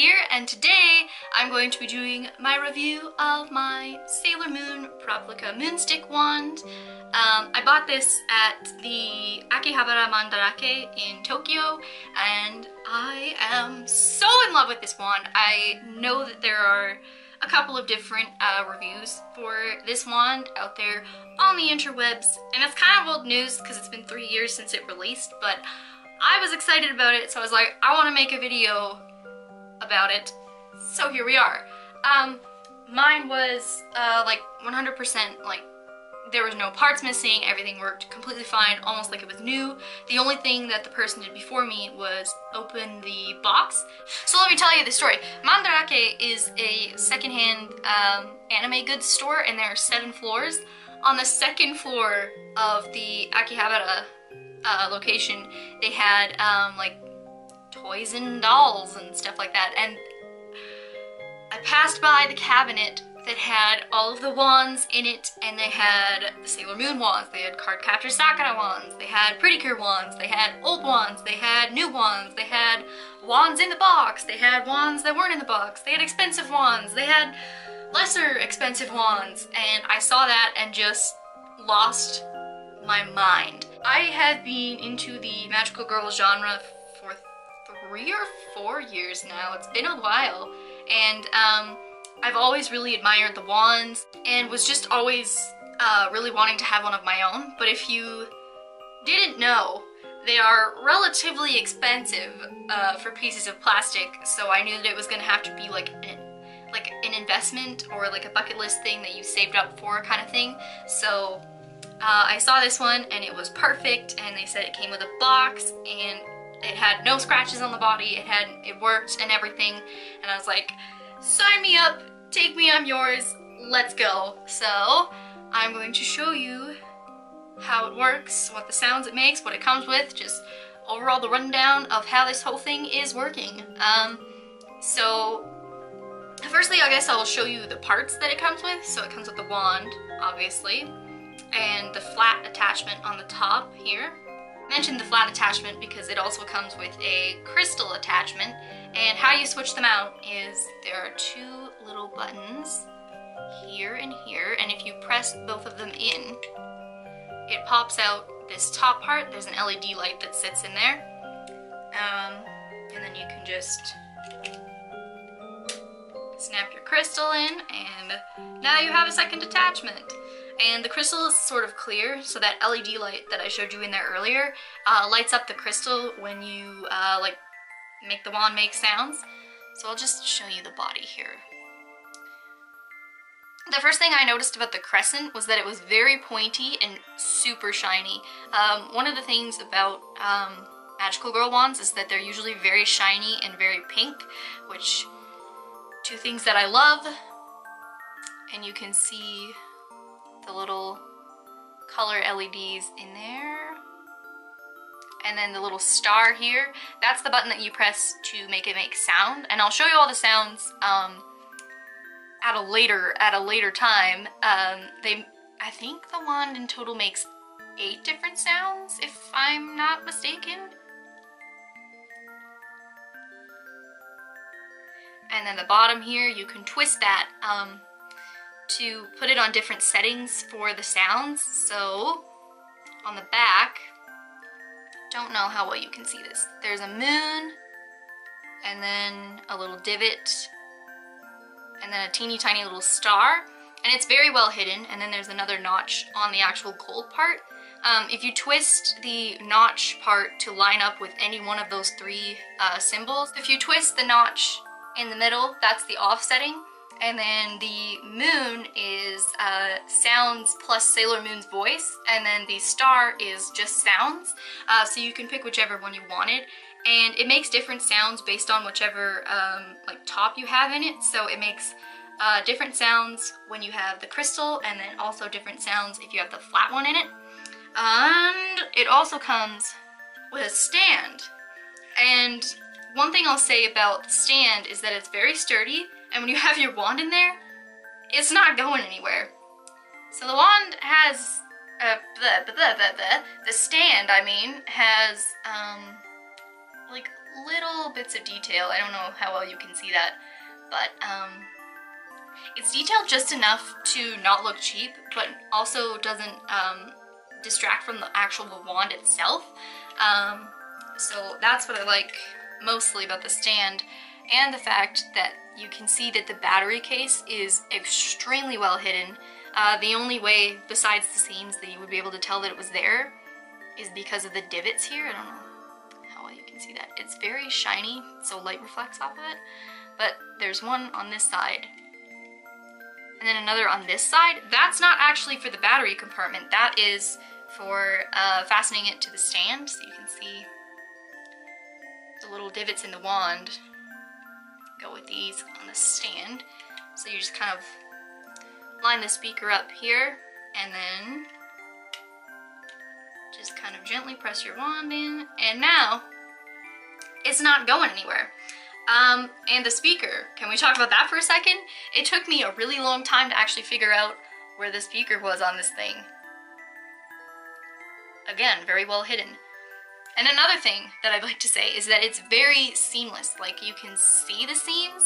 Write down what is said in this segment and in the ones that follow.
here, and today I'm going to be doing my review of my Sailor Moon Proplica Moonstick wand. I bought this at the Akihabara Mandarake in Tokyo, and I am so in love with this wand. I know that there are a couple of different reviews for this wand out there on the interwebs, and it's kind of old news because it's been 3 years since it released, but I was excited about it, so I was like, I want to make a video about it. So here we are. Mine was like 100% like there was no parts missing, everything worked completely fine, almost like it was new. The only thing that the person did before me was open the box. So let me tell you the story. Mandarake is a secondhand anime goods store, and there are 7 floors. On the 2nd floor of the Akihabara location, they had like toys and dolls and stuff like that, and I passed by the cabinet that had all of the wands in it, and they had the Sailor Moon wands, they had Cardcaptor Sakura wands, they had Pretty Cure wands, they had old wands, they had new wands, they had wands in the box, they had wands that weren't in the box, they had expensive wands, they had lesser expensive wands, and I saw that and just lost my mind. I have been into the magical girl genre for 3 or 4 years now. It's been a while, and I've always really admired the wands and was just always really wanting to have one of my own. But if you didn't know, they are relatively expensive for pieces of plastic, so I knew that it was going to have to be like an investment or like a bucket list thing that you saved up for kind of thing. So I saw this one and it was perfect, and they said it came with a box and it had no scratches on the body, it worked and everything, and I was like, sign me up, take me, I'm yours, let's go. So I'm going to show you how it works, what the sounds it makes, what it comes with, just overall the rundown of how this whole thing is working. So firstly, I guess I'll show you the parts that it comes with. So it comes with the wand, obviously, and the flat attachment on the top here. I mentioned the flat attachment because it also comes with a crystal attachment, and how you switch them out is there are 2 little buttons here and here, and if you press both of them in, it pops out this top part. There's an LED light that sits in there, and then you can just snap your crystal in, and now you have a second attachment. And the crystal is sort of clear, so that LED light that I showed you in there earlier lights up the crystal when you like make the wand make sounds. So I'll just show you the body here. The first thing I noticed about the crescent was that it was very pointy and super shiny. One of the things about magical girl wands is that they're usually very shiny and very pink, which 2 things that I love. And you can see the little color LEDs in there, and then the little star here, that's the button that you press to make it make sound, and I'll show you all the sounds at a later time. I think the wand in total makes 8 different sounds, if I'm not mistaken. And then the bottom here, you can twist that to put it on different settings for the sounds. So on the back, don't know how well you can see this, there's a moon, and then a little divot, and then a teeny tiny little star, and it's very well hidden, and then there's another notch on the actual gold part. If you twist the notch part to line up with any one of those 3 symbols, if you twist the notch in the middle, that's the off setting. And then the moon is sounds plus Sailor Moon's voice, and then the star is just sounds. So you can pick whichever one you wanted, and it makes different sounds based on whichever like top you have in it. So it makes different sounds when you have the crystal, and then also different sounds if you have the flat one in it. And it also comes with a stand. And one thing I'll say about the stand is that it's very sturdy, and when you have your wand in there, it's not going anywhere. So the wand has, the stand, I mean, has like little bits of detail. I don't know how well you can see that, but it's detailed just enough to not look cheap, but also doesn't distract from the actual wand itself. So that's what I like mostly about the stand, and the fact that you can see that the battery case is extremely well hidden. The only way, besides the seams, that you would be able to tell that it was there is because of the divots here. I don't know how well you can see that. It's very shiny, so light reflects off of it. But there's one on this side, and then another on this side. That's not actually for the battery compartment. That is for fastening it to the stand, so you can see the little divots in the wand go with these on the stand. So you just kind of line the speaker up here, and then just kind of gently press your wand in, and now it's not going anywhere. And the speaker, can we talk about that for a second? It took me a really long time to actually figure out where the speaker was on this thing. Again, very well hidden. And another thing that I'd like to say is that it's very seamless. Like, you can see the seams,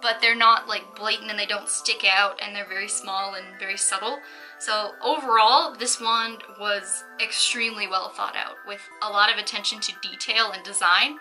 but they're not like blatant and they don't stick out, and they're very small and very subtle. So overall, this wand was extremely well thought out, with a lot of attention to detail and design.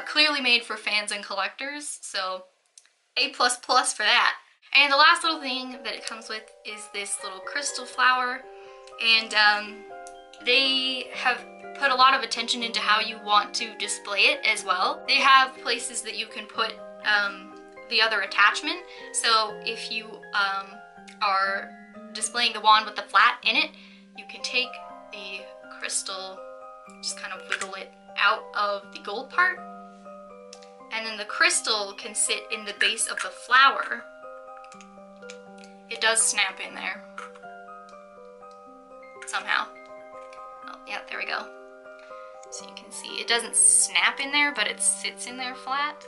Clearly made for fans and collectors, so A++ for that. And the last little thing that it comes with is this little crystal flower, and they have put a lot of attention into how you want to display it as well. They have places that you can put the other attachment, so if you are displaying the wand with the flat in it, you can take the crystal, just kind of wiggle it out of the gold part, and then the crystal can sit in the base of the flower. It does snap in there somehow. Oh, yeah, there we go. So you can see it doesn't snap in there, but it sits in there flat.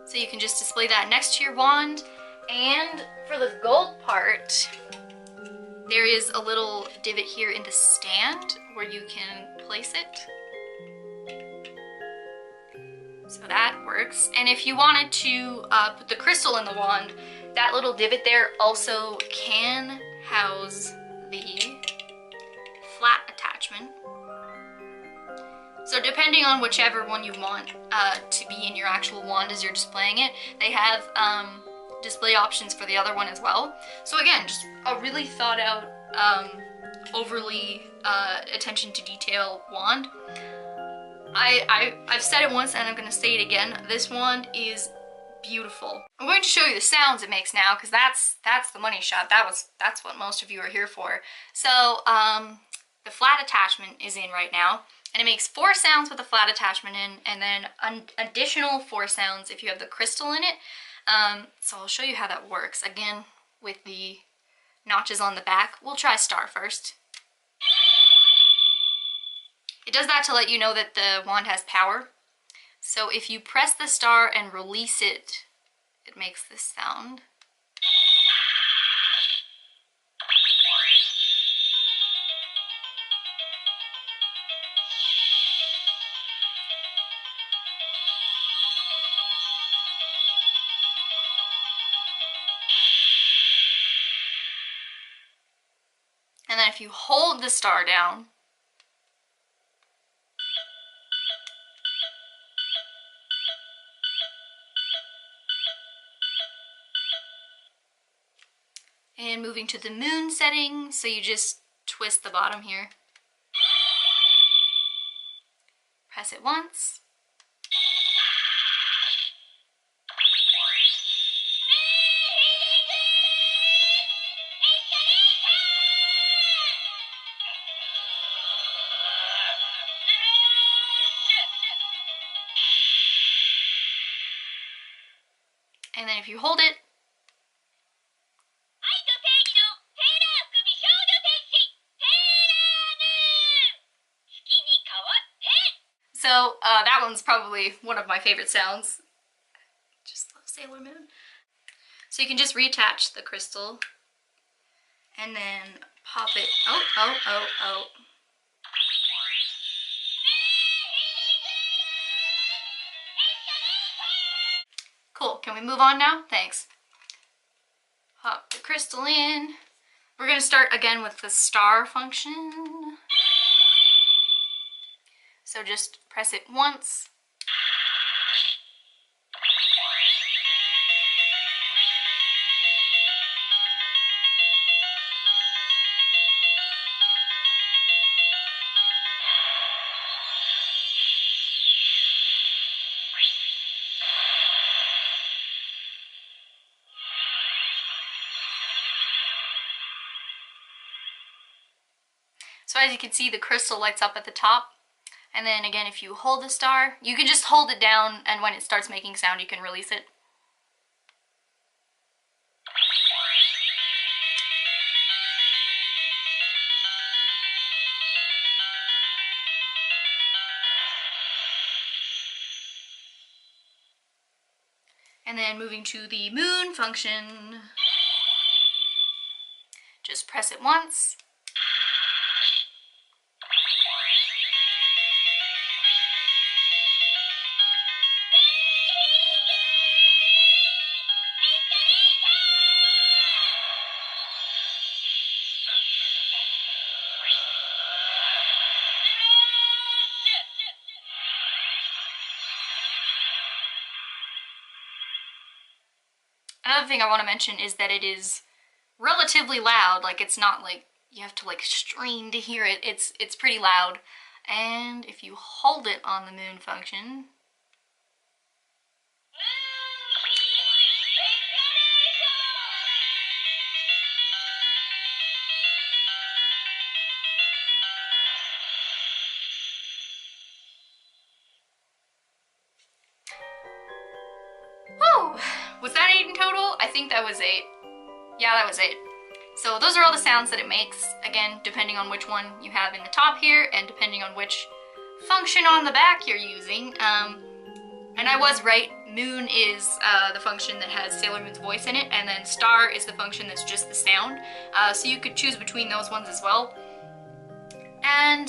So you can just display that next to your wand. And for the gold part, there is a little divot here in the stand where you can place it. So that works. And if you wanted to put the crystal in the wand, that little divot there also can house the flat attachment. So depending on whichever one you want to be in your actual wand as you're displaying it, they have display options for the other one as well. So again, just a really thought out, overly attention to detail wand. I've said it once and I'm going to say it again. This wand is beautiful. I'm going to show you the sounds it makes now, because that's the money shot. That's what most of you are here for. So the flat attachment is in right now, and it makes 4 sounds with the flat attachment in, and then an additional 4 sounds if you have the crystal in it. So I'll show you how that works. Again, with the notches on the back. We'll try star first. It does that to let you know that the wand has power. So if you press the star and release it, it makes this sound. And then if you hold the star down, and moving to the moon setting, so you just twist the bottom here. Press it once. And then if you hold it, so that one's probably one of my favorite sounds. Just love Sailor Moon. So you can just reattach the crystal and then pop it. Oh. Can we move on now? Thanks. Pop the crystal in. We're gonna start again with the star function. So just press it once. So as you can see, the crystal lights up at the top. And then again, if you hold the star, you can just hold it down, and when it starts making sound, you can release it. And then moving to the moon function, just press it once. Another thing I want to mention is that it is relatively loud. Like, it's not like you have to like strain to hear it. It's pretty loud. And if you hold it on the moon function, whoa! Was that 8 in total? I think that was 8. Yeah, that was 8. So those are all the sounds that it makes, again, depending on which one you have in the top here, and depending on which function on the back you're using. And I was right, moon is the function that has Sailor Moon's voice in it, and then star is the function that's just the sound. So you could choose between those ones as well. And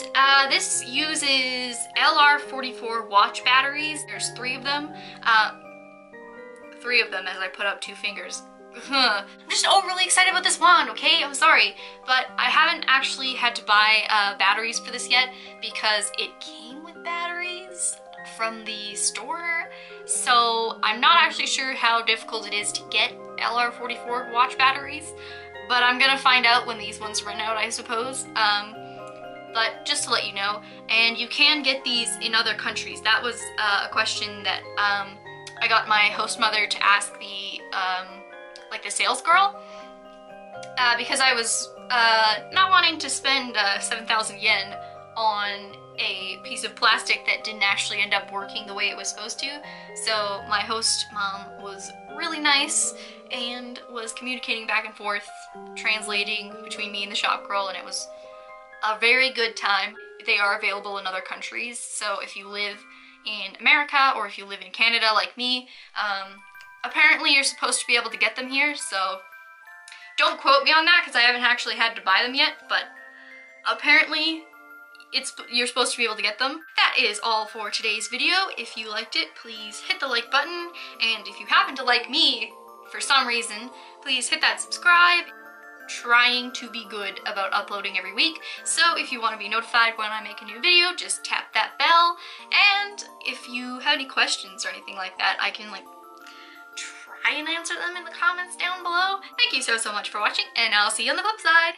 this uses LR44 watch batteries. There's 3 of them. 3 of them as I put up 2 fingers. I'm just overly excited about this wand, okay? I'm sorry. But I haven't actually had to buy batteries for this yet because it came with batteries from the store. So I'm not actually sure how difficult it is to get LR44 watch batteries. But I'm gonna find out when these ones run out, I suppose. But just to let you know. And you can get these in other countries. That was a question that I got my host mother to ask the the sales girl, because I was not wanting to spend 7,000 yen on a piece of plastic that didn't actually end up working the way it was supposed to. So my host mom was really nice and was communicating back and forth, translating between me and the shop girl, and it was a very good time. They are available in other countries, so if you live in America or if you live in Canada like me, apparently you're supposed to be able to get them here, so don't quote me on that because I haven't actually had to buy them yet, but apparently you're supposed to be able to get them. That is all for today's video. If you liked it, please hit the like button, and if you happen to like me for some reason, please hit that subscribe. Trying to be good about uploading every week, so if you want to be notified when I make a new video, just tap that bell. And if you have any questions or anything like that, I can try and answer them in the comments down below. Thank you so much for watching, and I'll see you on the flip side.